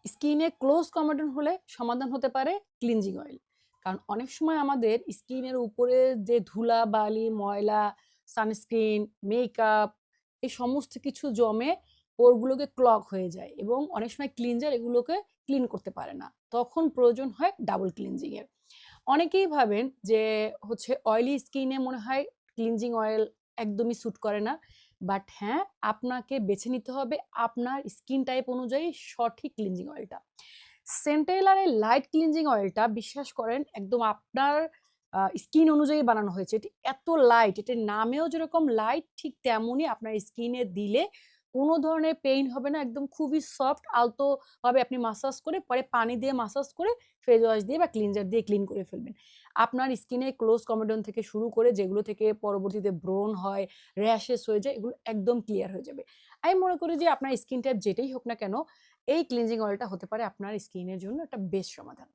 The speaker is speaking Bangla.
স্কিনে ক্লোজ কমেডন হলে সমাধান হতে পারে ক্লিনজিং অয়েল। কারণ অনেক সময় আমাদের স্কিনের উপরে যে ধুলা বালি ময়লা সানস্ক্রিন মেকআপ এই সমস্ত কিছু জমে পোরগুলোকে ক্লগ হয়ে যায় এবং অনেক সময় ক্লিনজার এগুলোকে ক্লিন করতে পারে না, তখন প্রয়োজন হয় ডাবল ক্লিনজিং এর। অনেকেই ভাবেন যে হচ্ছে অয়েলি স্কিনে মনে হয় ক্লিনজিং অয়েল একদমই স্যুট করে না, বাট হ্যাঁ, আপনাকে বেছে নিতে হবে আপনার স্কিন টাইপ অনুযায়ী সঠিক ক্লিনজিং অয়েলটা। সেন্টেলারের লাইট ক্লিনজিং অয়েলটা বিশ্বাস করেন একদম আপনার স্কিন অনুযায়ী বানানো হয়েছে। এটি এত লাইট, এটির নামেও যেরকম লাইট ঠিক তেমনই আপনার স্কিনে দিলে কোনো ধরনের পেইন হবে না, একদম খুবই সফট আলতো ভাবে আপনি মাসাজ করে পরে পানি দিয়ে মাসাজ করে ফেস ওয়াশ দিয়ে বা ক্লিনজার দিয়ে ক্লিন করে ফেলবেন। আপনার স্কিনে ক্লোজ কমেডন থেকে শুরু করে যেগুলো থেকে পরবর্তীতে ব্রণ হয়, র্যাশেস হয়ে যায়, এগুলো একদম ক্লিয়ার হয়ে যাবে। আমি মনে করি যে আপনার স্কিন টাইপ যেটাই হোক না কেন, এই ক্লিনজিং অয়েলটা হতে পারে আপনার স্কিনের জন্য একটা বেস্ট সমাধান।